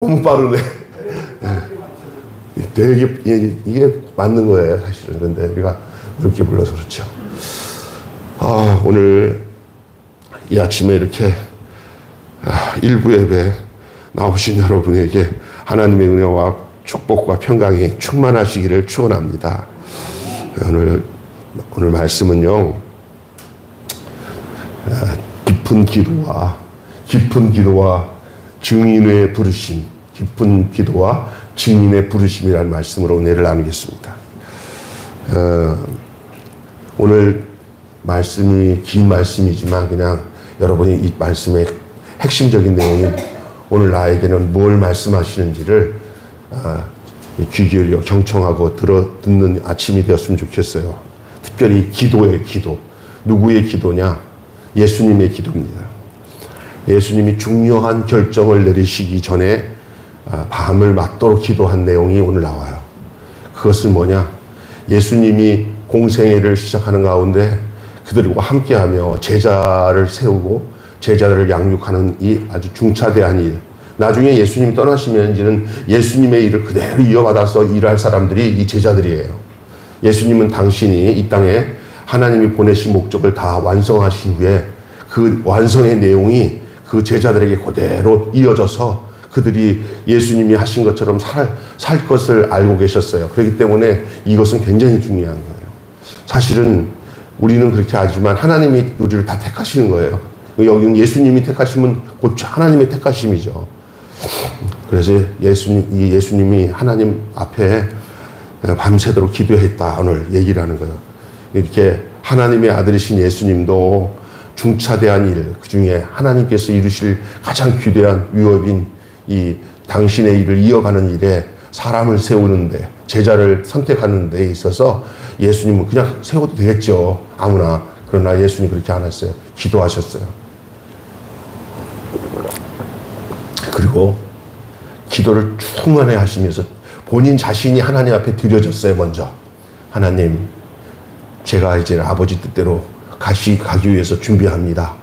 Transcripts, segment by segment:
너무 빠르네. 되게, 이게 맞는 거예요, 사실은. 근데 우리가 그렇게 불러서 그렇죠. 오늘 이 아침에 이렇게 일부 예배 나오신 여러분에게 하나님의 은혜와 축복과 평강이 충만하시기를 축원합니다. 오늘 말씀은요, 깊은 기도와 증인의 부르심, 깊은 기도와 증인의 부르심이라는 말씀으로 은혜를 나누겠습니다. 오늘 말씀이 긴 말씀이지만 그냥 여러분이 이 말씀의 핵심적인 내용이 오늘 나에게는 뭘 말씀하시는지를 귀 기울여 경청하고 듣는 아침이 되었으면 좋겠어요. 특별히 기도의 기도. 누구의 기도냐? 예수님의 기도입니다. 예수님이 중요한 결정을 내리시기 전에 밤을 맞도록 기도한 내용이 오늘 나와요. 그것은 뭐냐? 예수님이 공생애를 시작하는 가운데 그들과 함께하며 제자를 세우고 제자들을 양육하는 이 아주 중차대한 일. 나중에 예수님이 떠나시면 이제는 예수님의 일을 그대로 이어받아서 일할 사람들이 이 제자들이에요. 예수님은 당신이 이 땅에 하나님이 보내신 목적을 다 완성하신 후에 그 완성의 내용이 그 제자들에게 그대로 이어져서 그들이 예수님이 하신 것처럼 살 것을 알고 계셨어요. 그렇기 때문에 이것은 굉장히 중요한 거예요. 사실은 우리는 그렇게 하지만 하나님이 우리를 다 택하시는 거예요. 여기는 예수님이 택하시면 곧 하나님의 택하심이죠. 그래서 예수님이 하나님 앞에 밤새도록 기도했다. 오늘 얘기를 하는 거예요. 이렇게 하나님의 아들이신 예수님도 중차대한 일, 그 중에 하나님께서 이루실 가장 귀대한 위협인 이 당신의 일을 이어가는 일에 사람을 세우는데, 제자를 선택하는 데 있어서 예수님은 그냥 세워도 되겠죠. 아무나. 그러나 예수님이 그렇게 안 했어요. 기도하셨어요. 그리고 기도를 충만히 하시면서 본인 자신이 하나님 앞에 드려졌어요. 먼저. 하나님, 제가 이제 아버지 뜻대로 가기 위해서 준비합니다.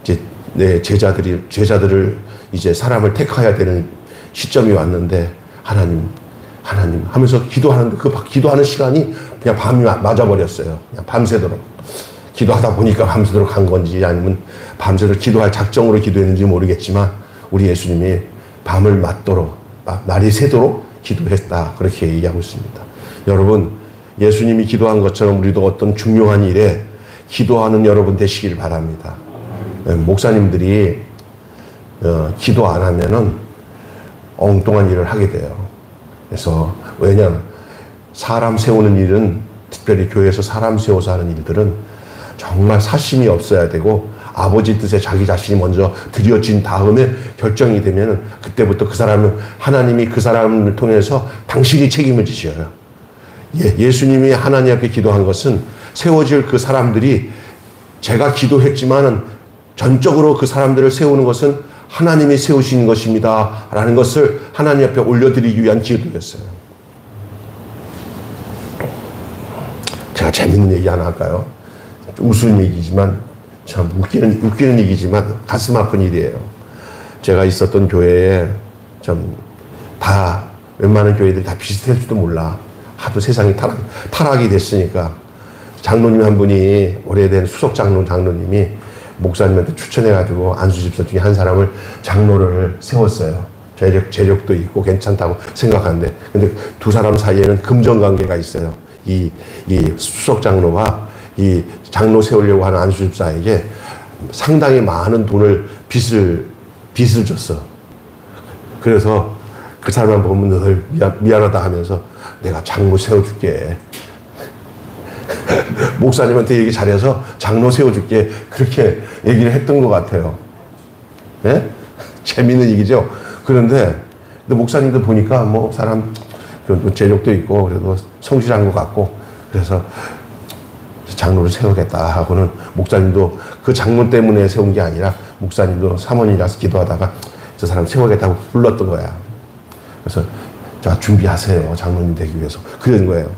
이제 내 제자들을 이제 사람을 택해야 되는 시점이 왔는데 하나님 하면서 기도하는데 그 기도하는 시간이 그냥 밤이 맞아버렸어요. 그냥 밤새도록. 기도하다 보니까 밤새도록 간 건지 아니면 밤새도록 기도할 작정으로 기도했는지 모르겠지만 우리 예수님이 밤을 맞도록, 날이 새도록 기도했다. 그렇게 얘기하고 있습니다. 여러분, 예수님이 기도한 것처럼 우리도 어떤 중요한 일에 기도하는 여러분 되시길 바랍니다. 목사님들이 기도 안 하면은 엉뚱한 일을 하게 돼요. 그래서 왜냐하면 사람 세우는 일은, 특별히 교회에서 사람 세워서 하는 일들은 정말 사심이 없어야 되고 아버지 뜻에 자기 자신이 먼저 드려진 다음에 결정이 되면은 그때부터 하나님이 그 사람을 통해서 당신이 책임을 지셔요. 예수님이 하나님 앞에 기도한 것은 세워질 그 사람들이, 제가 기도했지만은 전적으로 그 사람들을 세우는 것은 하나님이 세우신 것입니다. 라는 것을 하나님 앞에 올려드리기 위한 기도였어요. 제가 재밌는 얘기 하나 할까요? 우스운 얘기지만, 참 웃기는 얘기지만 가슴 아픈 일이에요. 제가 있었던 교회에 웬만한 교회들이 다 비슷할지도 몰라. 하도 세상이 타락이 됐으니까. 장로님 한 분이, 오래된 수석 장로님이 목사님한테 추천해가지고 안수집사 중에 한 사람을 장로를 세웠어요. 재력도 있고 괜찮다고 생각하는데, 근데 두 사람 사이에는 금전관계가 있어요. 이 수석 장로와 이 장로 세우려고 하는 안수집사에게 상당히 많은 빚을 줬어. 그래서 그 사람만 보면 늘 미안하다 하면서 내가 장로 세워줄게. 목사님한테 얘기 잘해서 장로 세워줄게. 그렇게 얘기를 했던 것 같아요. 네? 재밌는 얘기죠. 그런데 목사님도 보니까 사람 재력도 있고 그래도 성실한 것 같고, 그래서 장로를 세우겠다 하고는, 목사님도 그 장로 때문에 세운 게 아니라 목사님도 사모님이라서 기도하다가 저 사람 세우겠다고 불렀던 거야. 그래서 자, 준비하세요. 장로님 되기 위해서. 그런 거예요.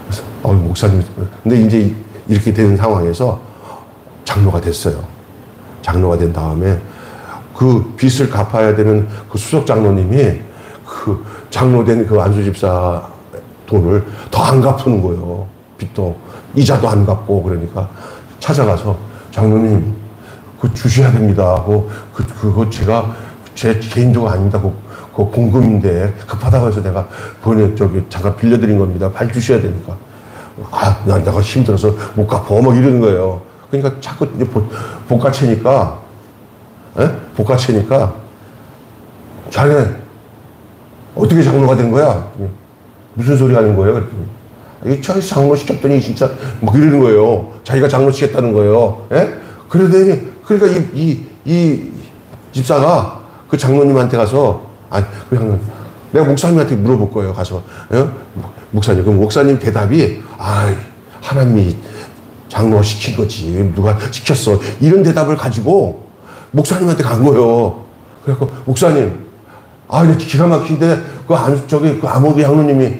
그래서 목사님. 근데 이제 이렇게 되는 상황에서 장로가 됐어요. 장로가 된 다음에 그 빚을 갚아야 되는 그 수석 장로님이 그 장로된 그 안수 집사 돈을 더 안 갚는 거예요. 빚도 이자도 안 갚고. 그러니까 찾아가서 장로님 그 주셔야 됩니다 하고 그거 제가 제 개인적으로 아닙니다. 그 공금인데 급하다고 해서 내가 잠깐 빌려드린 겁니다. 빨리 주셔야 되니까. 내가 힘들어서 못 갚어 막 이러는 거예요. 그러니까 자꾸 이제 복가채니까 자네 어떻게 장로가 된 거야? 무슨 소리 하는 거예요? 그랬더니 이 장로 시켰더니 진짜 막 이러는 거예요. 자기가 장로 시켰다는 거예요. 예? 그러더니 그러니까 이 집사가 그 장로님한테 가서 그냥 내가 목사님한테 물어볼 거예요. 가서 목사님, 그럼 목사님 대답이 하나님이 장로 시킨 거지 누가 시켰어 이런 대답을 가지고 목사님한테 간 거예요. 그래갖고 목사님 기가 막히는데 그 아모드 장로님이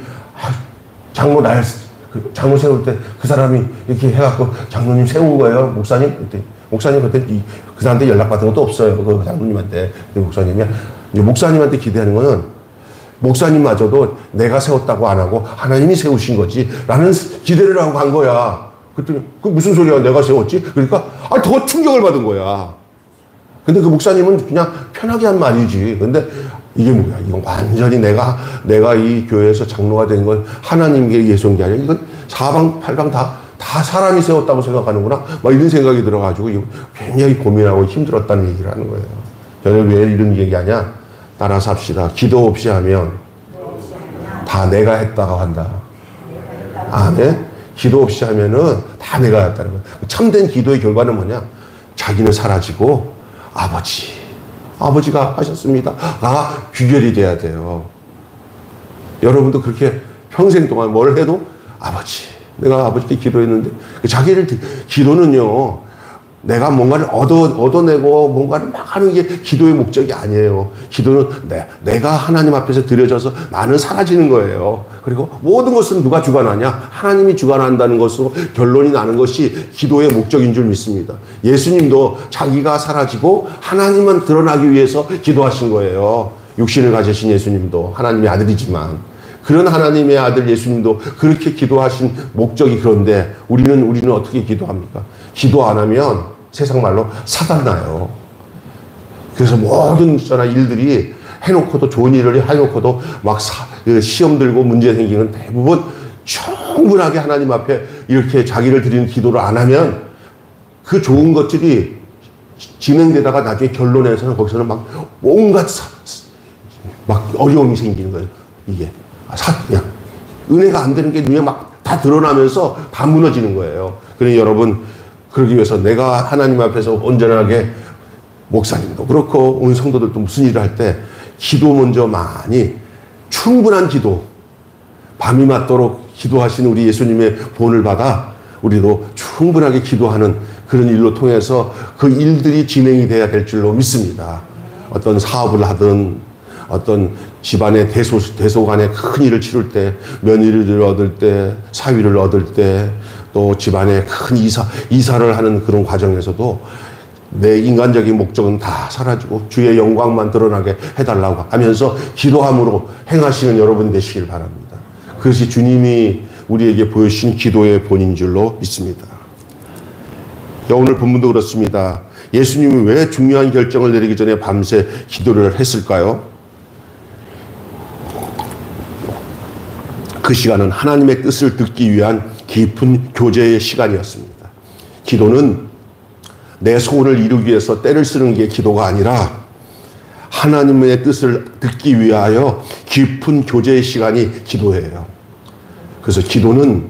장로 세울 때 그 사람이 이렇게 해갖고 장로님 세운 거예요. 목사님 그때 그 사람한테 연락받은 것도 없어요. 그 장로님한테. 목사님한테 기대하는 거는 목사님마저도 내가 세웠다고 안 하고 하나님이 세우신 거지 라는 기대를 하고 간 거야. 그랬더니 그 무슨 소리야 내가 세웠지? 그러니까 더 충격을 받은 거야. 근데 그 목사님은 그냥 편하게 한 말이지. 근데 이게 뭐야? 이건 완전히 내가 이 교회에서 장로가 된 건 하나님께 예수인 게 아니라 이건 사방팔방 다 사람이 세웠다고 생각하는구나. 막 이런 생각이 들어가지고 굉장히 고민하고 힘들었다는 얘기를 하는 거예요. 저는 왜 이런 얘기하냐? 따라서 합시다. 기도 없이 하면 다 내가 했다고 한다. 아멘. 기도 없이 하면은 다 내가 했다는 거예요. 참된 기도의 결과는 뭐냐? 자기는 사라지고 아버지가 하셨습니다. 귀결이 돼야 돼요. 여러분도 그렇게 평생 동안 뭘 해도 내가 아버지께 기도했는데 기도는요 내가 뭔가를 얻어내고 뭔가를 막 하는 게 기도의 목적이 아니에요. 기도는 내가 하나님 앞에서 드려져서 나는 사라지는 거예요. 그리고 모든 것은 누가 주관하냐? 하나님이 주관한다는 것으로 결론이 나는 것이 기도의 목적인 줄 믿습니다. 예수님도 자기가 사라지고 하나님만 드러나기 위해서 기도하신 거예요. 육신을 가지신 예수님도 하나님의 아들이지만 그런 하나님의 아들 예수님도 그렇게 기도하신 목적이 그런데 우리는 어떻게 기도합니까? 기도 안 하면 세상 말로 사단나요. 그래서 모든 일들이 해놓고도 좋은 일을 해놓고도 막 시험 들고 문제 생기는 대부분 충분하게 하나님 앞에 이렇게 자기를 드리는 기도를 안 하면 그 좋은 것들이 진행되다가 나중에 결론에서는 거기서는 막 온갖 막 어려움이 생기는 거예요. 이게. 은혜가 안 되는 게 눈에 막 다 드러나면서 다 무너지는 거예요. 그러니 여러분, 그러기 위해서 내가 하나님 앞에서 온전하게 목사님도 그렇고 온 성도들도 무슨 일을 할 때 기도 먼저 많이 충분한 기도, 밤이 맞도록 기도하신 우리 예수님의 본을 받아 우리도 충분하게 기도하는 그런 일로 통해서 그 일들이 진행이 돼야 될 줄로 믿습니다. 어떤 사업을 하든 어떤 집안의 대소간에 큰 일을 치를 때, 며느리를 얻을 때, 사위를 얻을 때, 또 집안에 큰 이사를 하는 그런 과정에서도 내 인간적인 목적은 다 사라지고 주의 영광만 드러나게 해달라고 하면서 기도함으로 행하시는 여러분 되시길 바랍니다. 그것이 주님이 우리에게 보여주신 기도의 본인 줄로 믿습니다. 오늘 본문도 그렇습니다. 예수님이 왜 중요한 결정을 내리기 전에 밤새 기도를 했을까요? 그 시간은 하나님의 뜻을 듣기 위한 깊은 교제의 시간이었습니다. 기도는 내 소원을 이루기 위해서 때를 쓰는 게 기도가 아니라 하나님의 뜻을 듣기 위하여 깊은 교제의 시간이 기도예요. 그래서 기도는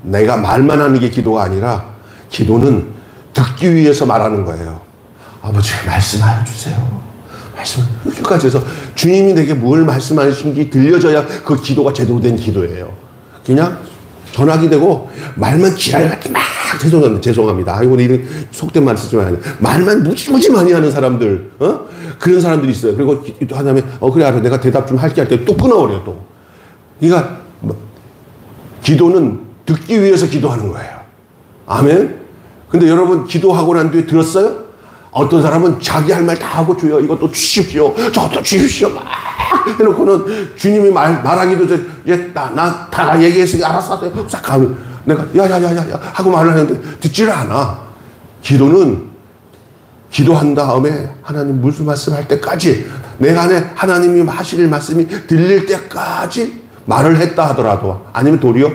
내가 말만 하는 게 기도가 아니라 기도는 듣기 위해서 말하는 거예요. 아버지 말씀하여 주세요. 말씀까지 해서 주님이 내게 뭘 말씀하신지 들려져야 그 기도가 제대로 된 기도예요. 그냥 전화기 되고 말만 지랄같이 막 죄송합니다. 아이고 이런 속된 말 쓰지 마요. 말만 무지무지 많이 하는 사람들, 그런 사람들이 있어요. 그리고 또 하다음에 그래 알아 내가 대답 좀 할게 할 때 또 끊어버려요 또. 그러니까 기도는 듣기 위해서 기도하는 거예요. 아멘. 근데 여러분 기도하고 난 뒤에 들었어요? 어떤 사람은 자기 할 말 다 하고 주여 이것도 주십시오. 저것도 주십시오. 막 해놓고는 주님이 말하기도 전에 나 다 얘기했으니까 알아서 하세요. 싹 가면 내가 야야야야 하고 말을 하는데 듣지를 않아. 기도는 기도한 다음에 하나님 무슨 말씀할 때까지 내 안에 하나님이 하실 말씀이 들릴 때까지 말을 했다 하더라도 아니면 도리어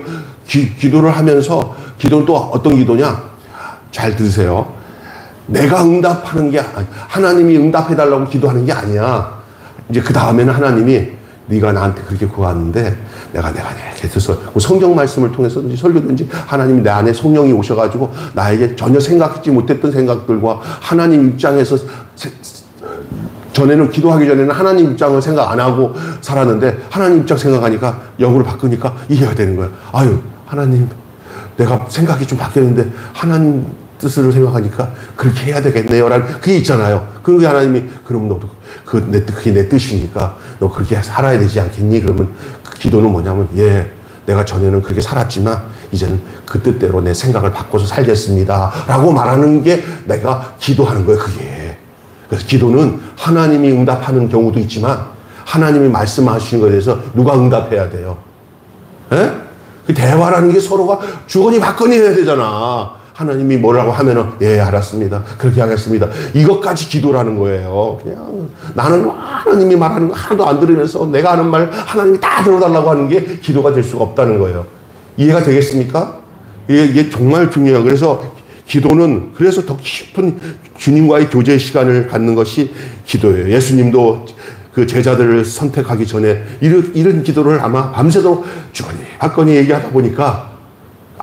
기도를 하면서 기도는 또 어떤 기도냐? 잘 들으세요. 내가 응답하는 게 하나님이 응답해달라고 기도하는 게 아니야. 이제 그 다음에는 하나님이 네가 나한테 그렇게 구하는데 내가 이렇게 해서 성경 말씀을 통해서든지 설교든지 하나님이 내 안에 성령이 오셔가지고 나에게 전혀 생각하지 못했던 생각들과 하나님 입장에서 전에는 기도하기 전에는 하나님 입장을 생각 안 하고 살았는데 하나님 입장 생각하니까 역으로 바꾸니까 이해가 되는 거야. 아유 하나님 내가 생각이 좀 바뀌었는데 하나님 뜻을 생각하니까 그렇게 해야 되겠네요 라는 그게 있잖아요. 그게 하나님이 그럼 너도 그게 내 뜻이니까 너 그렇게 살아야 되지 않겠니? 그러면 그 기도는 뭐냐면 내가 전에는 그렇게 살았지만 이제는 그 뜻대로 내 생각을 바꿔서 살겠습니다 라고 말하는 게 내가 기도하는 거예요. 그게. 그래서 기도는 하나님이 응답하는 경우도 있지만 하나님이 말씀하시는 것에 대해서 누가 응답해야 돼요. 에? 그 대화라는 게 서로가 주거니 받거니 해야 되잖아. 하나님이 뭐라고 하면은 알았습니다. 그렇게 하겠습니다. 이것까지 기도라는 거예요. 그냥 나는 하나님이 말하는 거 하나도 안 들으면서 내가 하는 말 하나님이 다 들어달라고 하는 게 기도가 될 수가 없다는 거예요. 이해가 되겠습니까? 이게 정말 중요해요. 그래서 기도는 그래서 더 깊은 주님과의 교제 시간을 갖는 것이 기도예요. 예수님도 그 제자들을 선택하기 전에 이런 기도를 아마 밤새도록 주거니 받거니 얘기하다 보니까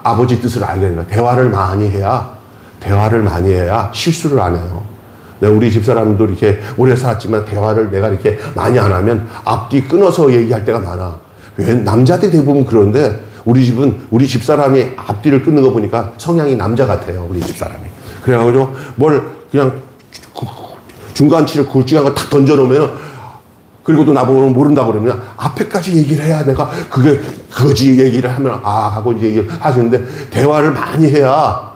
아버지 뜻을 알게 됩니다. 대화를 많이 해야 실수를 안 해요. 우리 집사람도 이렇게 오래 살았지만 대화를 내가 이렇게 많이 안 하면 앞뒤 끊어서 얘기할 때가 많아. 왜 남자들이 대부분 그런데 우리 집사람이 앞뒤를 끊는 거 보니까 성향이 남자 같아요. 우리 집사람이. 그래가지고 뭘 그냥 중간치를 굵직한 거 탁 던져놓으면 그리고도 나보고 모른다 그러면 앞에까지 얘기를 해야 내가 그게 그거지 얘기를 하면 하고 이제 얘기를 하시는데 대화를 많이 해야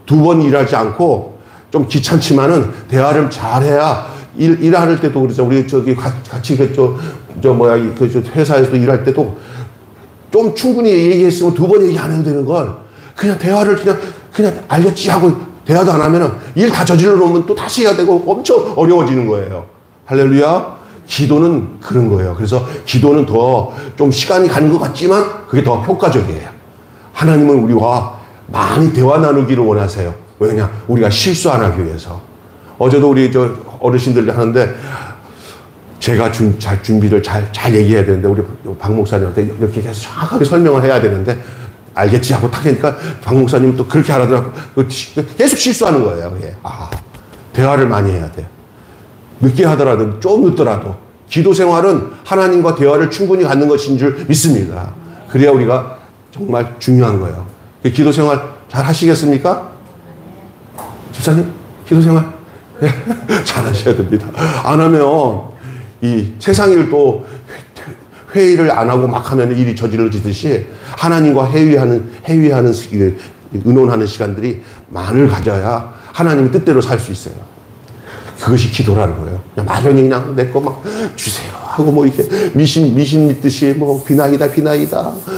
두 번 일하지 않고 좀 귀찮지만은 대화를 잘해야 일할 때도 그렇죠. 우리 같이 회사에서 일할 때도 좀 충분히 얘기했으면 두 번 얘기 안 해도 되는 걸 그냥 대화를 그냥 알겠지 하고 대화도 안 하면은 일 다 저질러 놓으면 또 다시 해야 되고 엄청 어려워지는 거예요. 할렐루야. 기도는 그런 거예요. 그래서 기도는 더 좀 시간이 가는 것 같지만 그게 더 효과적이에요. 하나님은 우리와 많이 대화 나누기를 원하세요. 왜냐? 우리가 실수 안 하기 위해서. 어제도 우리 어르신들 하는데 제가 준비를 잘 얘기해야 되는데 우리 박 목사님한테 이렇게 계속 정확하게 설명을 해야 되는데 알겠지 하고 딱 하니까 박 목사님은 또 그렇게 하라더라고. 계속 실수하는 거예요. 대화를 많이 해야 돼요. 늦게 하더라도 좀 늦더라도 기도 생활은 하나님과 대화를 충분히 갖는 것인 줄 믿습니다. 그래야 우리가 정말 중요한 거예요. 기도 생활 잘 하시겠습니까? 집사님 기도 생활 잘 하셔야 됩니다. 안 하면 이 세상 일도 회의를 안 하고 막 하면 일이 저질러지듯이 하나님과 회의하는 의논하는 시간들이 많이 가져야 하나님의 뜻대로 살 수 있어요. 그것이 기도라는 거예요. 그냥 막연히 그냥 내 거 막 주세요 하고 뭐 이렇게 미신 믿듯이 뭐 비나이다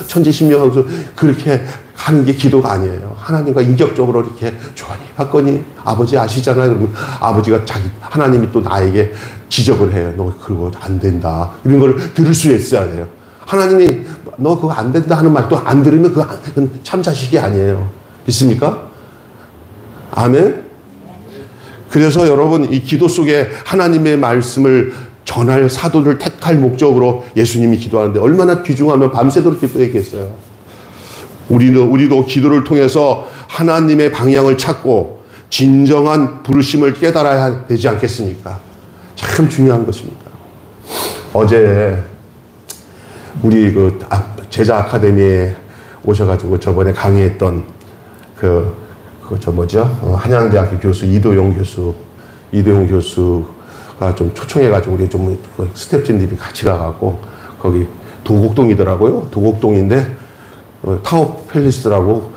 천지신명하고 그렇게 하는 게 기도가 아니에요. 하나님과 인격적으로 이렇게 주거니 받거니 아버지 아시잖아요. 그러면 아버지가 하나님이 또 나에게 지적을 해요. 너 그거 안 된다. 이런 걸 들을 수 있어야 돼요. 하나님이 너 그거 안 된다 하는 말도 안 들으면 그건 참 자식이 아니에요. 있습니까? 아멘. 그래서 여러분 이 기도 속에 하나님의 말씀을 전할 사도를 택할 목적으로 예수님이 기도하는데 얼마나 귀중하면 밤새도록 기도했겠어요. 우리도 기도를 통해서 하나님의 방향을 찾고 진정한 부르심을 깨달아야 되지 않겠습니까? 참 중요한 것입니다. 어제 우리 제자 아카데미에 오셔가지고 저번에 강의했던 한양대학교 교수 이도용 교수가 좀 초청해가지고 우리 좀 스태프진들이 같이 가갖고 거기 도곡동이더라고요. 도곡동인데 타워 팰리스라고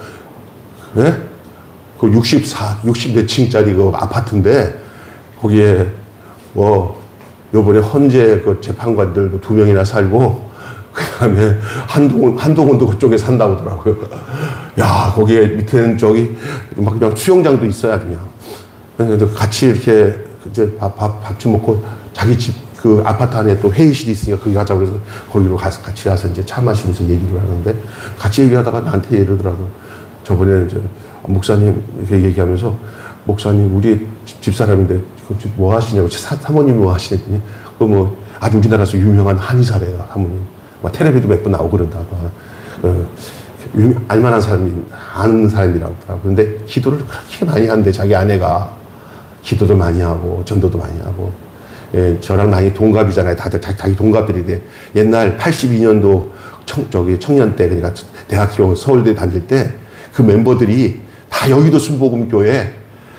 그 60몇 층짜리 그 아파트인데, 거기에 뭐, 요번에 헌재 그 재판관들 뭐 2명이나 살고, 그 다음에 한동훈도 그쪽에 산다고 하더라고요. 야, 거기에 밑에는 저기 막 그냥 수영장도 있어야 그냥. 그래서 같이 이렇게 이제 밥 좀 먹고 자기 집 그 아파트 안에 또 회의실이 있으니까 거기 가자고 그래서 거기로 가서 같이 가서 이제 차 마시면서 얘기를 하는데, 같이 얘기하다가 나한테 이러더라고요. 저번에 이제 목사님 이렇게 얘기하면서, 목사님 우리 집사람인데 뭐 하시냐고, 사모님이 뭐 하시냐니, 그 뭐 아주 우리나라에서 유명한 한의사래요, 사모님. 막 텔레비도 몇 번 나오고 그런다가, 알만한 사람이, 아는 사람이라고 하더라고요. 근데 기도를 그렇게 많이 하는데, 자기 아내가 기도도 많이 하고 전도도 많이 하고. 예, 저랑 나이 동갑이잖아요. 다들 자기 동갑들인데, 옛날 82년도 청년 때, 그러니까 대학교 서울대 다닐 때 그 멤버들이 다 여의도 순복음교회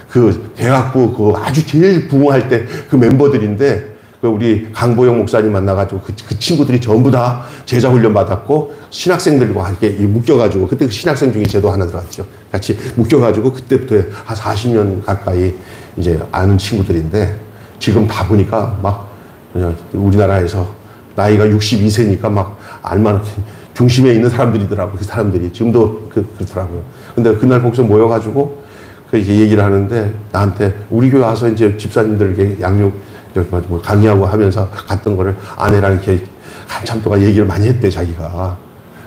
그 대학부 그 아주 제일 부흥할 때 그 멤버들인데, 그 우리 강보영 목사님 만나가지고 그 친구들이 전부 다 제자 훈련 받았고, 신학생들과 이렇게 묶여가지고, 그때 그 신학생 중에 제도 하나 들어갔죠. 같이 묶여가지고 그때부터 한 40년 가까이 이제 아는 친구들인데, 지금 다 보니까 막 그냥 우리나라에서 나이가 62세니까 막 알만한 중심에 있는 사람들이더라고요. 그 사람들이 지금도 그렇더라고요. 근데 그날 거기서 모여가지고 그 얘기를 하는데, 나한테 우리 교회 와서 이제 집사님들에게 양육 뭐 강의하고 하면서 갔던 거를 아내랑 이렇게 한참 동안 얘기를 많이 했대, 자기가.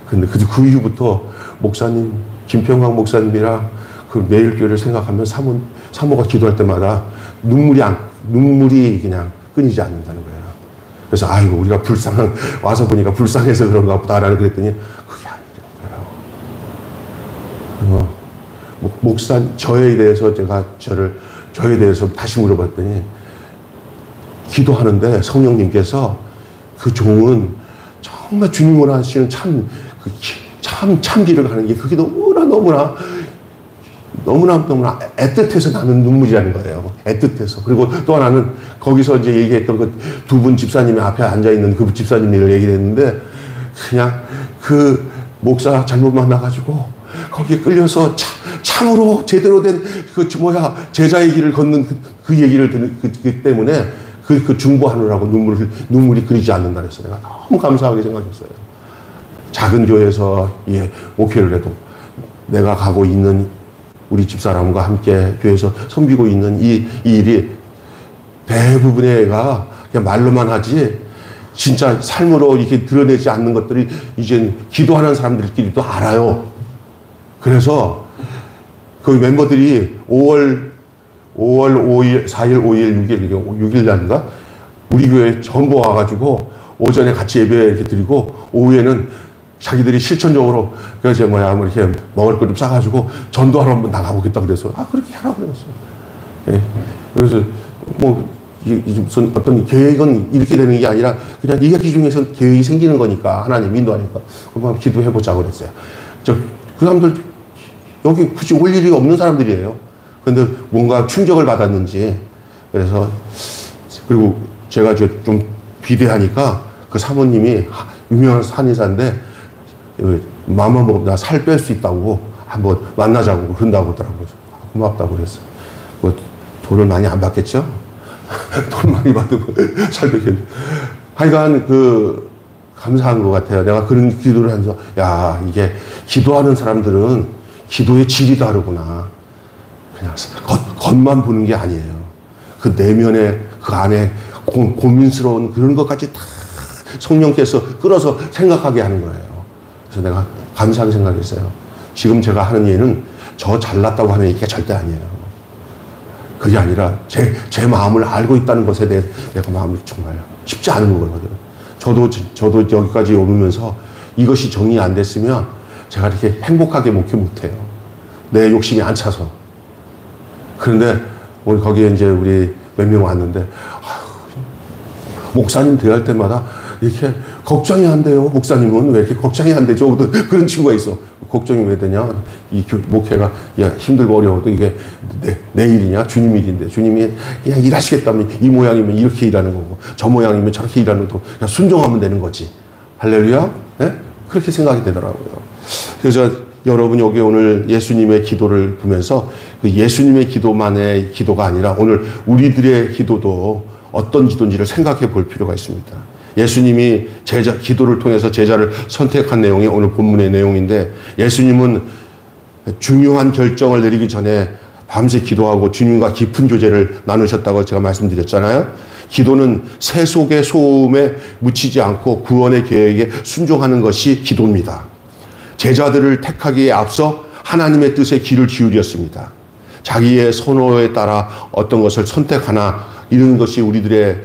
근데 그 이후부터 목사님, 김평광 목사님이랑 그 매일교회를 생각하면 사모가 기도할 때마다 눈물이 그냥 끊이지 않는다는 거예요. 그래서 아이고, 우리가 와서 보니까 불쌍해서 그런가 보다라는 그랬더니, 그게 아니라고요. 저에 대해서 저에 대해서 다시 물어봤더니, 기도하는데 성령님께서 그 종은 정말 주님을 하시는 참 길을 가는 게, 그게 너무나 애틋해서 나는 눈물이라는 거예요. 애틋해서. 그리고 또 하나는 거기서 이제 얘기했던 그 두 분 집사님이 앞에 앉아있는 그 집사님 일을 얘기했는데, 그냥 그 목사 잘못 만나가지고 거기에 끌려서 참으로 제대로 된 제자의 길을 걷는 그 얘기를 듣는 그 때문에 그 중보하느라고 눈물이 그리지 않는다 그래서 내가 너무 감사하게 생각했어요. 작은 교회에서 목회를 해도 내가 가고 있는 우리 집사람과 함께 교회에서 섬기고 있는 이 일이 대부분의 애가 그냥 말로만 하지 진짜 삶으로 이렇게 드러내지 않는 것들이 이제 기도하는 사람들끼리도 알아요. 그래서 그 멤버들이 5월 5일, 4일, 5일, 6일 날인가 우리 교회에 전부 와가지고 오전에 같이 예배 이렇게 드리고, 오후에는 자기들이 실천적으로 그래서 이렇게 먹을 거 좀 싸가지고 전도하러 한번 나가보겠다 그래서, 그렇게 하라고 그랬어요. 예. 그래서 무슨 어떤 계획은 이렇게 되는 게 아니라 그냥 이야기 중에서 계획이 생기는 거니까, 하나님 인도하니까 한번 기도해보자고 그랬어요. 그 사람들 여기 굳이 올 일이 없는 사람들이에요. 근데 뭔가 충격을 받았는지, 그래서, 그리고 제가 좀 비대하니까 그 사모님이 유명한 한의사인데, 마음만 먹으면 나 살 뺄 수 있다고 한번 만나자고 그런다고 하더라고요. 고맙다고 그랬어요. 뭐 돈을 많이 안 받겠죠? 돈 많이 받으면 살 빼겠죠. 하여간 감사한 것 같아요. 내가 그런 기도를 하면서, 이게 기도하는 사람들은 기도의 질이 다르구나. 그냥 겉만 보는 게 아니에요. 그 내면에, 그 안에 고민스러운 그런 것까지 다 성령께서 끌어서 생각하게 하는 거예요. 그래서 내가 감사하게 생각했어요. 지금 제가 하는 일은 저 잘났다고 하는 얘기가 절대 아니에요. 그게 아니라 제 마음을 알고 있다는 것에 대해 내가 마음이 정말 쉽지 않은 거거든요. 저도 여기까지 오면서 이것이 정리 안 됐으면 제가 이렇게 행복하게 목회 못해요. 내 욕심이 안 차서. 그런데 오늘 거기에 이제 우리 몇 명 왔는데, 목사님 대할 때마다 이렇게 걱정이 안 돼요. 목사님은 왜 이렇게 걱정이 안 되죠? 그런 친구가 있어. 걱정이 왜 되냐? 이 목회가 힘들고 어려워도 이게 내 일이냐? 주님 일인데, 주님이 그냥 일하시겠다면 이 모양이면 이렇게 일하는 거고, 저 모양이면 저렇게 일하는 것도 그냥 순종하면 되는 거지. 할렐루야? 네? 그렇게 생각이 되더라고요. 그래서 여러분 여기 오늘 예수님의 기도를 보면서 그 예수님의 기도만의 기도가 아니라 오늘 우리들의 기도도 어떤 기도인지를 생각해 볼 필요가 있습니다. 예수님이 기도를 통해서 제자를 선택한 내용이 오늘 본문의 내용인데, 예수님은 중요한 결정을 내리기 전에 밤새 기도하고 주님과 깊은 교제를 나누셨다고 제가 말씀드렸잖아요. 기도는 새 속의 소음에 묻히지 않고 구원의 계획에 순종하는 것이 기도입니다. 제자들을 택하기에 앞서 하나님의 뜻에 귀를 기울였습니다. 자기의 선호에 따라 어떤 것을 선택하나 이런 것이 우리들의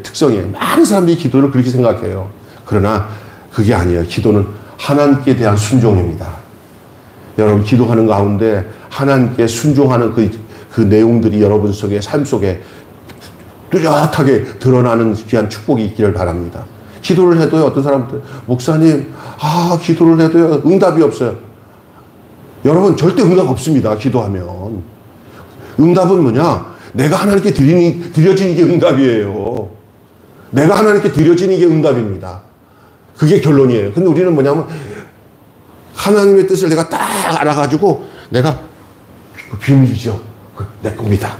특성이에요. 많은 사람들이 기도를 그렇게 생각해요. 그러나 그게 아니에요. 기도는 하나님께 대한 순종입니다. 여러분 기도하는 가운데 하나님께 순종하는 그 내용들이 여러분 속에 삶 속에 뚜렷하게 드러나는 귀한 축복이 있기를 바랍니다. 기도를 해도요, 어떤 사람들, 목사님, 기도를 해도요, 응답이 없어요. 여러분, 절대 응답 없습니다. 기도하면. 응답은 뭐냐? 내가 하나님께 드려지는 게 응답이에요. 내가 하나님께 드려지는 게 응답입니다. 그게 결론이에요. 근데 우리는 뭐냐면, 하나님의 뜻을 내가 딱 알아가지고, 내가 비밀이죠. 내 겁니다.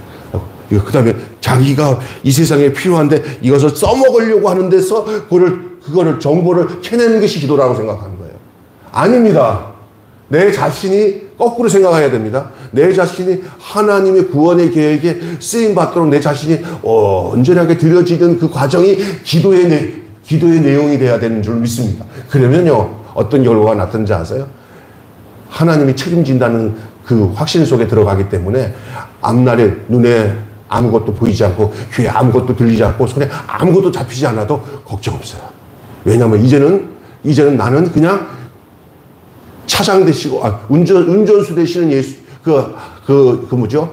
그 다음에 자기가 이 세상에 필요한데 이것을 써먹으려고 하는 데서 그거를 정보를 캐내는 것이 기도라고 생각하는 거예요. 아닙니다. 내 자신이 거꾸로 생각해야 됩니다. 내 자신이 하나님의 구원의 계획에 쓰임받도록 내 자신이 온전하게 드려지는 그 과정이 기도의 내용이 돼야 되는 줄 믿습니다. 그러면요, 어떤 결과가 나타나는지 아세요? 하나님이 책임진다는 그 확신 속에 들어가기 때문에 앞날에 눈에 아무것도 보이지 않고 귀에 아무것도 들리지 않고 손에 아무것도 잡히지 않아도 걱정 없어요. 왜냐하면 이제는 나는 그냥 차장 되시고 운전수 되시는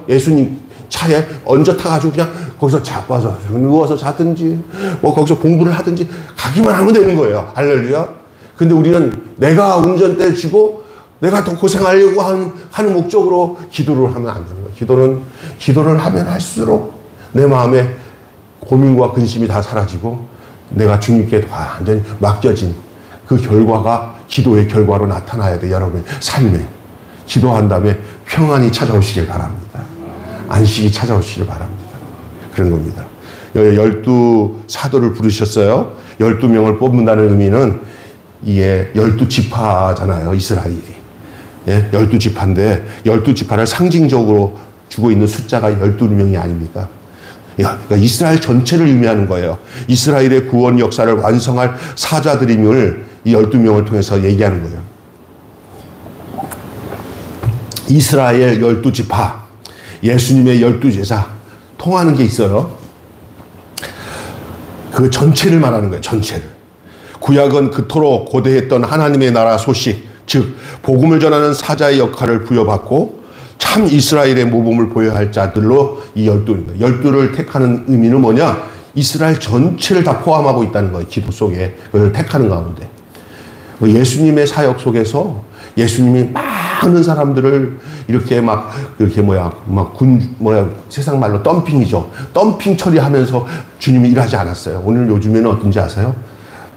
예수님 차에 얹어 타가지고 그냥 거기서 자빠서 누워서 자든지 뭐 거기서 공부를 하든지 가기만 하면 되는 거예요. 할렐루야. 근데 우리는 내가 운전대 쥐고 내가 더 고생하려고 하는 목적으로 기도를 하면 안 되는 거예요. 기도를 하면 할수록 내 마음에 고민과 근심이 다 사라지고 내가 주님께 완전히 맡겨진 그 결과가 기도의 결과로 나타나야 돼요. 여러분 삶에. 기도한 다음에 평안이 찾아오시길 바랍니다. 안식이 찾아오시길 바랍니다. 그런 겁니다. 여기 12사도를 부르셨어요. 12명을 뽑는다는 의미는 이게 12지파잖아요. 이스라엘이. 예, 12지파인데 12지파를 상징적으로 주고 있는 숫자가 12명이 아닙니까? 그러니까 이스라엘 전체를 의미하는 거예요. 이스라엘의 구원 역사를 완성할 사자들임을 이 12명을 통해서 얘기하는 거예요. 이스라엘 12지파, 예수님의 12제자 통하는 게 있어요. 그 전체를 말하는 거예요. 전체를. 구약은 그토록 고대했던 하나님의 나라 소식, 즉 복음을 전하는 사자의 역할을 부여받고 참 이스라엘의 모범을 보여야 할 자들로 이 12입니다. 12를 택하는 의미는 뭐냐? 이스라엘 전체를 다 포함하고 있다는 거예요. 기도 속에 그걸 택하는 가운데. 예수님의 사역 속에서 예수님이 많은 사람들을 이렇게 세상 말로 덤핑이죠. 덤핑 처리하면서 주님이 일하지 않았어요. 오늘 요즘에는 어떤지 아세요?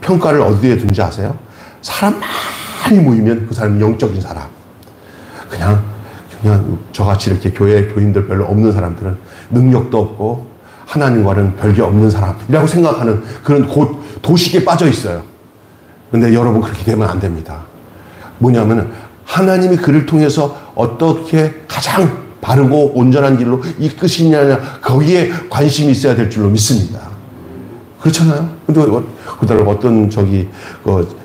평가를 어디에 둔지 아세요? 사람 많이 모이면 그 사람이 영적인 사람. 그냥 저같이 이렇게 교회 교인들 별로 없는 사람들은 능력도 없고 하나님과는 별개 없는 사람이라고 생각하는 그런 도식에 빠져 있어요. 근데 여러분 그렇게 되면 안 됩니다. 뭐냐면 하나님이 그를 통해서 어떻게 가장 바르고 온전한 길로 이끄시느냐 거기에 관심이 있어야 될 줄로 믿습니다. 그렇잖아요? 근데 그다음에 어떤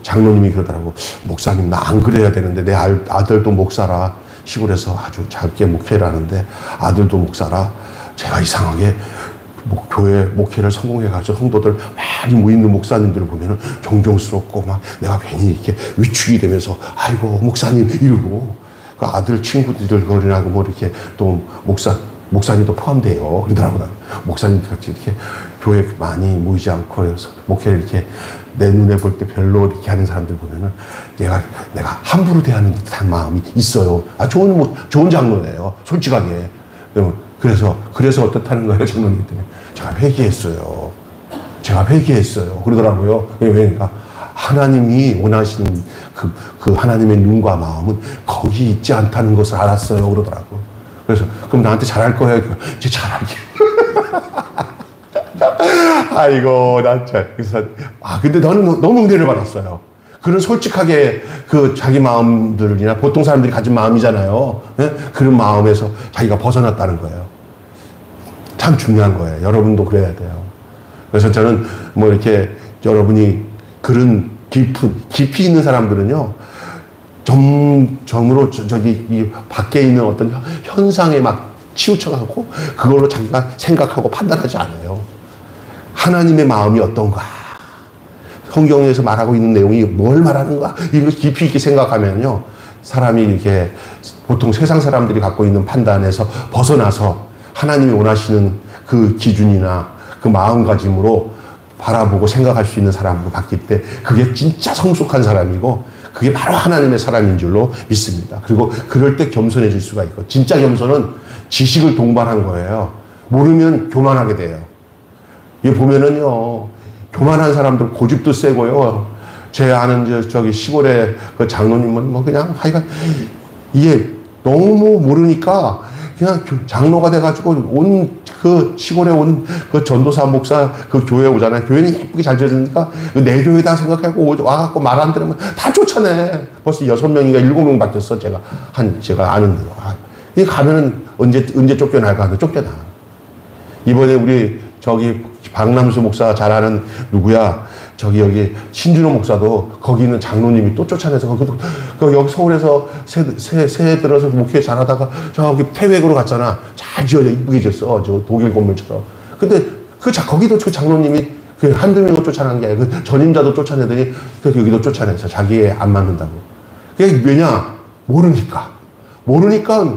장로님이 그러더라고. 목사님 나 안 그래야 되는데 내 아들도 목사라. 시골에서 아주 작게 목회를 하는데 아들도 목사라. 제가 이상하게 교회 목회를 성공해가지고 성도들 많이 모이는 목사님들을 보면은 존경스럽고 막 내가 괜히 이렇게 위축이 되면서 아이고 목사님 이러고 그 아들 친구들 거리나고 뭐 이렇게 또 목사님도 포함돼요. 그러더라고요. 목사님 같이 이렇게 교회 많이 모이지 않고 그래서 목회를 이렇게 내 눈에 볼 때 별로 이렇게 하는 사람들 보면은 내가 함부로 대하는 듯한 마음이 있어요. 좋은 장로예요. 솔직하게. 그래서 어떻다는 거예요, 장로님 때문에. 제가 회개했어요. 그러더라고요. 그러니까 하나님이 원하시는 그 하나님의 눈과 마음은 거기 있지 않다는 것을 알았어요. 그러더라고. 그래서, 그럼 나한테 잘할 거야? 이제 잘할게. 아이고, 나 참. 그래서, 근데 너는 너무 은혜를 받았어요. 그런 솔직하게 그 자기 마음들이나 보통 사람들이 가진 마음이잖아요. 네? 그런 마음에서 자기가 벗어났다는 거예요. 참 중요한 거예요. 여러분도 그래야 돼요. 그래서 저는 뭐 이렇게 여러분이 그런 깊이 있는 사람들은요, 점으로 저기 이 밖에 있는 어떤 현상에 막 치우쳐가고 그걸로 자기가 생각하고 판단하지 않아요. 하나님의 마음이 어떤가? 성경에서 말하고 있는 내용이 뭘 말하는가? 이걸 깊이 있게 생각하면요, 사람이 이렇게 보통 세상 사람들이 갖고 있는 판단에서 벗어나서 하나님이 원하시는 그 기준이나 그 마음가짐으로 바라보고 생각할 수 있는 사람으로 바뀔 때 그게 진짜 성숙한 사람이고 그게 바로 하나님의 사람인 줄로 믿습니다. 그리고 그럴 때 겸손해질 수가 있고, 진짜 겸손은 지식을 동반한 거예요. 모르면 교만하게 돼요. 이게 보면은요, 교만한 사람들 고집도 세고요. 제 아는 저기 시골의 그 장로님은 뭐 그냥 하여간 이게 너무 모르니까 그냥 장로가 돼가지고 온 그 시골에 온 그 전도사 목사 그 교회 오잖아요. 교회는 예쁘게 잘 지어지니까 내 교회다 생각하고 와갖고 말 안 들으면 다 쫓아내. 벌써 6명인가 7명 바뀌었어. 제가 아는 대로. 이 가면은 언제 쫓겨날까 하면 쫓겨나. 이번에 우리 저기 박남수 목사 잘 아는 누구야? 여기 신준호 목사도 거기 있는 장로님이 또 쫓아내서 여기 서울에서 새해 들어서 목회 잘하다가 저기 태백으로 갔잖아. 잘 지어져, 이쁘게 지었어. 저 독일 건물처럼. 근데 거기도 저 장로님이 한두 명을 쫓아낸 게 아니라 그 전임자도 쫓아내더니 여기도 쫓아내서 자기에 안 맞는다고. 그게 왜냐? 모르니까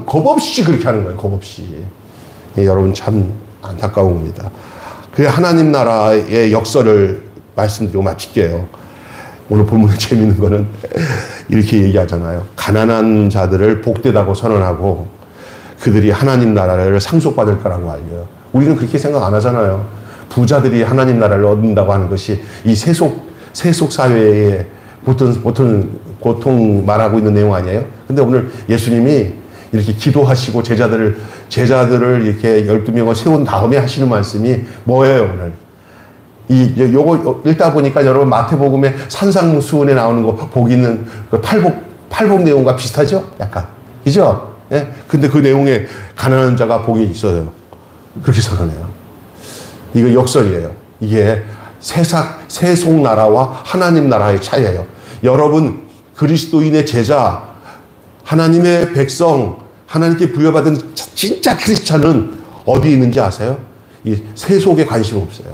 겁 없이 그렇게 하는 거예요. 겁 없이. 예, 여러분 참 안타까웁니다. 그 하나님 나라의 역설을 말씀드리고 마칠게요. 오늘 본문에 재미있는 거는 이렇게 얘기하잖아요. 가난한 자들을 복되다고 선언하고 그들이 하나님 나라를 상속받을 거라고 알려요. 우리는 그렇게 생각 안 하잖아요. 부자들이 하나님 나라를 얻는다고 하는 것이 이 세속 사회에 보통 말하고 있는 내용 아니에요? 근데 오늘 예수님이 이렇게 기도하시고 제자들을 이렇게 12명을 세운 다음에 하시는 말씀이 뭐예요, 오늘? 요거 읽다 보니까 여러분 마태복음의 산상수훈에 나오는 거 보기는 그 팔복 내용과 비슷하죠? 약간. 그죠? 예? 근데 그 내용에 가난한 자가 복이 있어요. 그렇게 선언해요. 이거 역설이에요. 이게 세속 나라와 하나님 나라의 차이예요. 여러분, 그리스도인의 제자, 하나님의 백성, 하나님께 부여받은 진짜 크리스찬은 어디 있는지 아세요? 이 세속에 관심 없어요.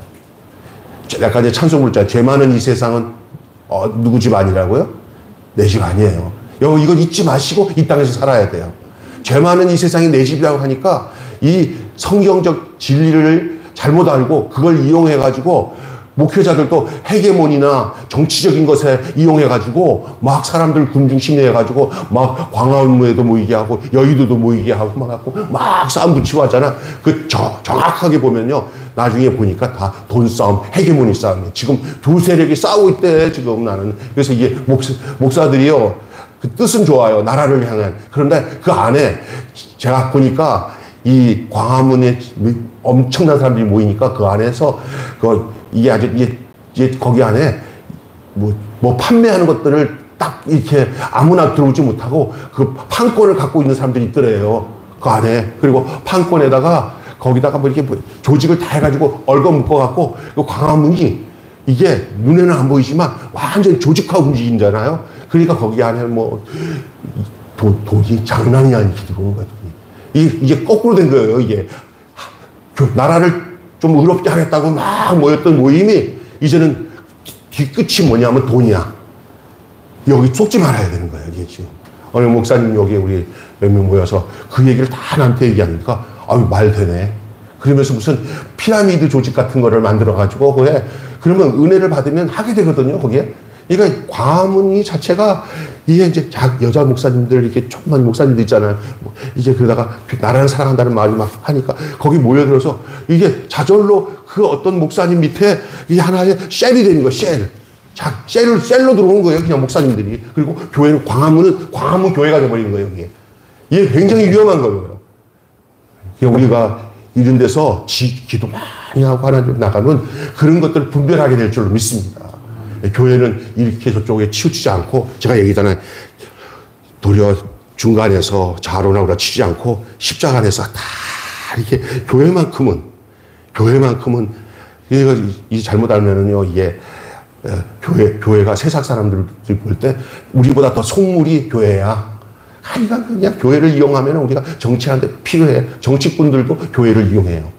약간 이제 찬송을 짜. 죄 많은 이 세상은 누구 집 아니라고요? 내 집 아니에요. 이거 잊지 마시고 이 땅에서 살아야 돼요. 죄 많은 이 세상이 내 집이라고 하니까 이 성경적 진리를 잘못 알고 그걸 이용해가지고 목회자들도 헤게몬이나 정치적인 것에 이용해가지고 막 사람들 군중 심리해가지고 막 광화문에도 모이게 하고 여의도도 모이게 하고 막 싸움 붙이고 하잖아. 정확하게 보면요. 나중에 보니까 다 돈 싸움, 헤게모니 싸움이에요. 지금 두 세력이 싸우고 있대, 지금 나는. 그래서 이게 목사들이요. 그 뜻은 좋아요. 나라를 향한. 그런데 그 안에 제가 보니까 이 광화문에 엄청난 사람들이 모이니까 그 안에서 이게 거기 안에 뭐 판매하는 것들을 딱 이렇게 아무나 들어오지 못하고 그 판권을 갖고 있는 사람들이 있더래요. 그 안에. 그리고 판권에다가 거기다가 뭐 이렇게 조직을 다 해가지고 얼거 묶어갖고 그 광화문이 이게 눈에는 안 보이지만 완전히 조직화가 움직인잖아요. 그러니까 거기 안에 뭐 돈이 장난이 아니지 들어오는 거야. 이게 거꾸로 된 거예요. 이게 나라를 좀 의롭게 하겠다고 막 모였던 모임이 이제는 뒤끝이 뭐냐면 돈이야. 여기 속지 말아야 되는 거예요. 이게 지금 어느 목사님 여기 우리 몇 명 모여서 그 얘기를 다 나한테 얘기하니까 말 되네. 그러면서 무슨 피라미드 조직 같은 거를 만들어가지고 그러면 은혜를 받으면 하게 되거든요. 거기에. 그러니까 광화문이 자체가 이게 이제 여자 목사님들 이렇게 조그만 목사님들 있잖아요. 이제 그러다가 나라를 사랑한다는 말이 막 하니까 거기 모여들어서 이게 자절로 그 어떤 목사님 밑에 이게 하나의 쉘이 되는 거예요. 쉘. 셀로 들어오는 거예요. 그냥 목사님들이. 그리고 교회는 광화문 교회가 돼버리는 거예요. 이게 굉장히 위험한 거예요. 우리가 이런 데서 기도 많이 하고 하나님 나가면 그런 것들을 분별하게 될 줄로 믿습니다. 교회는 이렇게 저쪽에 치우치지 않고, 제가 얘기잖아요. 도리어 중간에서 자로나오라 치지 않고 십자가 안에서 다 이렇게 교회만큼은 이게 잘못 알면은요, 이게 교회가 세상 사람들이 볼 때 우리보다 더 속물이 교회야. 그냥 교회를 이용하면 우리가 정치하는데 필요해. 정치꾼들도 교회를 이용해요.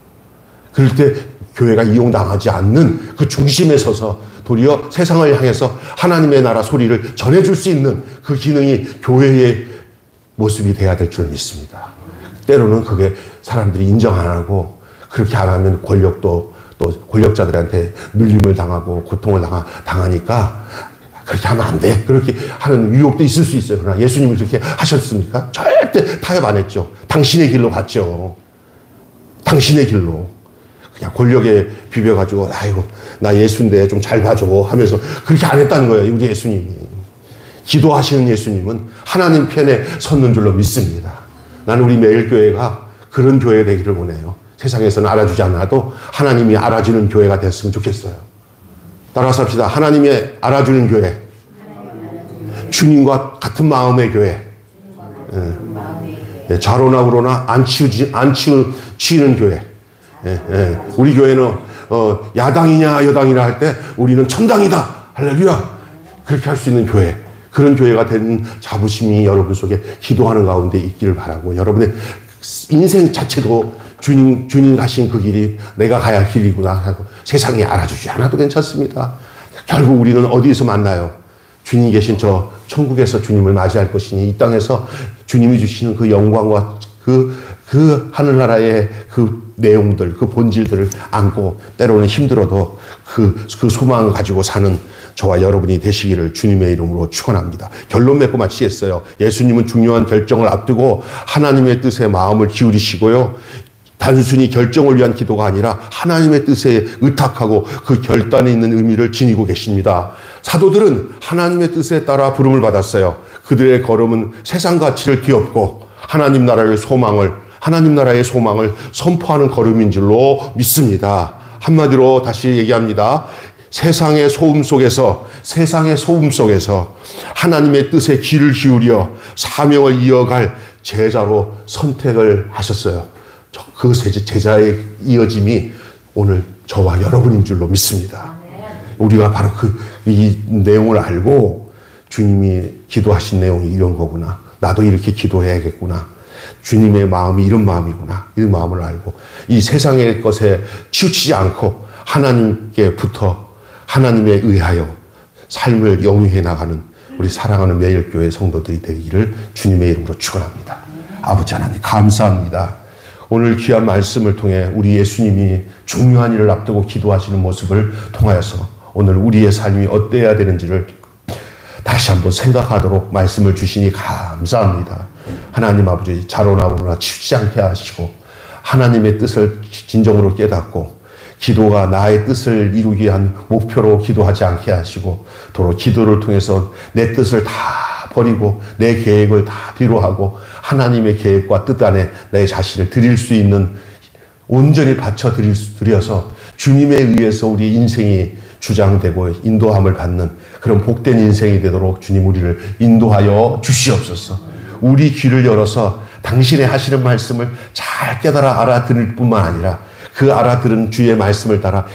그럴 때 교회가 이용당하지 않는 그 중심에 서서 도리어 세상을 향해서 하나님의 나라 소리를 전해줄 수 있는 그 기능이 교회의 모습이 돼야 될 줄 믿습니다. 때로는 그게 사람들이 인정 안 하고, 그렇게 안 하면 권력도 또 권력자들한테 눌림을 당하고 고통을 당하니까 그렇게 하면 안 돼. 그렇게 하는 유혹도 있을 수 있어요. 그러나 예수님이 그렇게 하셨습니까? 절대 타협 안 했죠. 당신의 길로 갔죠. 당신의 길로. 그냥 권력에 비벼가지고, 아이고, 나 예수인데 좀 잘 봐줘 하면서 그렇게 안 했다는 거예요. 우리 예수님이. 기도하시는 예수님은 하나님 편에 섰는 줄로 믿습니다. 나는 우리 매일교회가 그런 교회 되기를 원해요. 세상에서는 알아주지 않아도 하나님이 알아주는 교회가 됐으면 좋겠어요. 따라서 합시다. 하나님이 알아주는 교회. 주님과 같은 마음의 교회. 좌로나 우로나 안 치우치는 교회. 우리 교회는 야당이냐 여당이냐 할 때 우리는 천당이다. 할렐루야. 그렇게 할 수 있는 교회. 그런 교회가 되는 자부심이 여러분 속에 기도하는 가운데 있기를 바라고, 여러분의 인생 자체도 주님 가신 그 길이 내가 가야 할 길이구나 하고 세상에 알아주지 않아도 괜찮습니다. 결국 우리는 어디에서 만나요? 주님 계신 저 천국에서 주님을 맞이할 것이니, 이 땅에서 주님이 주시는 그 영광과 그 하늘나라의 그 내용들, 그 본질들을 안고 때로는 힘들어도 그 소망을 가지고 사는 저와 여러분이 되시기를 주님의 이름으로 축원합니다. 결론 맺고 마치겠어요. 예수님은 중요한 결정을 앞두고 하나님의 뜻에 마음을 기울이시고요. 단순히 결정을 위한 기도가 아니라 하나님의 뜻에 의탁하고 그 결단에 있는 의미를 지니고 계십니다. 사도들은 하나님의 뜻에 따라 부름을 받았어요. 그들의 걸음은 세상 가치를 뒤엎고 하나님 나라의 소망을 선포하는 걸음인 줄로 믿습니다. 한마디로 다시 얘기합니다. 세상의 소음 속에서 하나님의 뜻에 귀를 기울여 사명을 이어갈 제자로 선택을 하셨어요. 그 제자의 이어짐이 오늘 저와 여러분인 줄로 믿습니다. 우리가 바로 이 내용을 알고 주님이 기도하신 내용이 이런 거구나. 나도 이렇게 기도해야겠구나. 주님의 마음이 이런 마음이구나. 이런 마음을 알고 이 세상의 것에 치우치지 않고 하나님께 붙어 하나님에 의하여 삶을 영위해 나가는 우리 사랑하는 매일교회 성도들이 되기를 주님의 이름으로 축원합니다. 아버지 하나님 감사합니다. 오늘 귀한 말씀을 통해 우리 예수님이 중요한 일을 앞두고 기도하시는 모습을 통하여서 오늘 우리의 삶이 어때야 되는지를 다시 한번 생각하도록 말씀을 주시니 감사합니다. 하나님 아버지 자로나 우로나 치우치지 않게 하시고 하나님의 뜻을 진정으로 깨닫고 기도가 나의 뜻을 이루기 위한 목표로 기도하지 않게 하시고 도로 기도를 통해서 내 뜻을 다 버리고 내 계획을 다 뒤로하고 하나님의 계획과 뜻 안에 내 자신을 드릴 수 있는 온전히 바쳐 드려서 주님에 의해서 우리 인생이 주장되고 인도함을 받는 그런 복된 인생이 되도록 주님 우리를 인도하여 주시옵소서. 우리 귀를 열어서 당신의 하시는 말씀을 잘 깨달아 알아들을 뿐만 아니라 그 알아들은 주의 말씀을 따라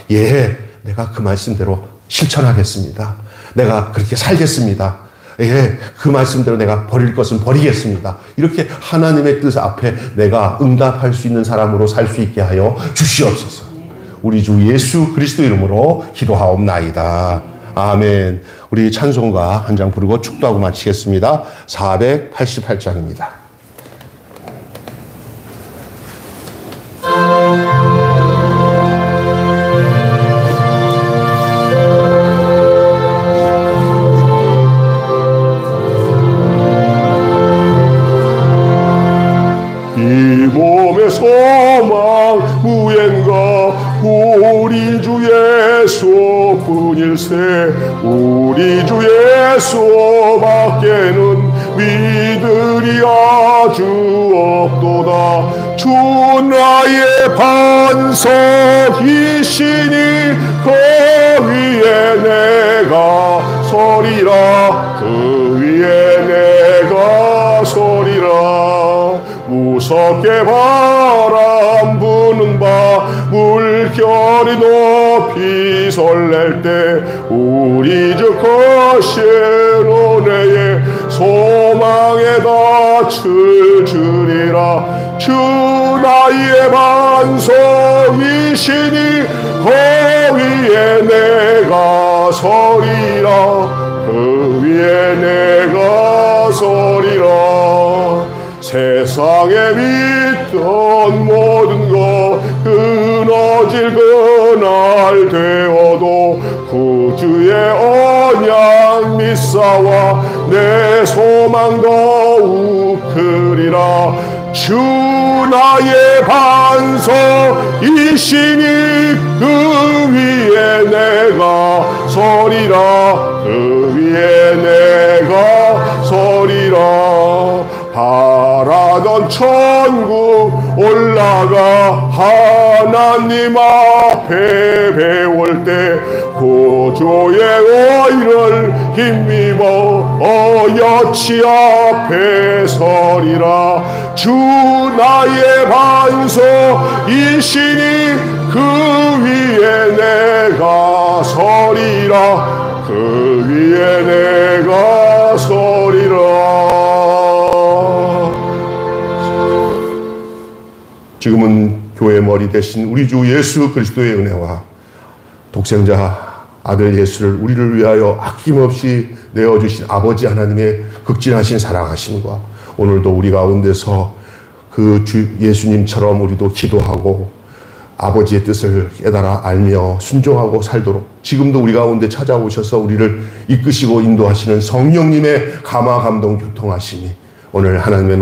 내가 그 말씀대로 실천하겠습니다. 내가 그렇게 살겠습니다. 그 말씀대로 내가 버릴 것은 버리겠습니다. 이렇게 하나님의 뜻 앞에 내가 응답할 수 있는 사람으로 살 수 있게 하여 주시옵소서. 우리 주 예수 그리스도 이름으로 기도하옵나이다. 아멘. 우리 찬송가 한 장 부르고 축도하고 마치겠습니다. 488장입니다. 이 몸의 소망 무엔가 우리 주 예수뿐일세 우리 주 예수밖에는 믿으리야 주 없도다. 주 나의 반석이시니 그 위에 내가 서리라. 그 위에 내가 서리라. 무섭게 바람 부는 바 물결이 높이 설렐 때 우리 주 거신 은혜의 소망에 닿을 줄이라. 주 나의 반석이시니 그 위에 내가 서리라. 그 위에 내가 서리라. 세상에 믿던 모든 것 끊어질 그날 되어도 구주의 언약 믿사와 내 소망 더욱 크리라. 주 나의 반석이시니 그 위에 내가 서리라. 그 위에 내가 서리라. 바라던 천국 올라가 하나님 앞에 배울 때 구주의 의를 힘입어 여치 앞에 서리라. 주 나의 반석이시니 그 위에 내가 서리라. 그 위에 내가 서리라. 지금은 교회 머리 대신 우리 주 예수 그리스도의 은혜와 독생자 아들 예수를 우리를 위하여 아낌없이 내어주신 아버지 하나님의 극진하신 사랑하심과 오늘도 우리 가운데서 그 주 예수님처럼 우리도 기도하고 아버지의 뜻을 깨달아 알며 순종하고 살도록 지금도 우리 가운데 찾아오셔서 우리를 이끄시고 인도하시는 성령님의 감화 감동 교통하심이 오늘 하나님의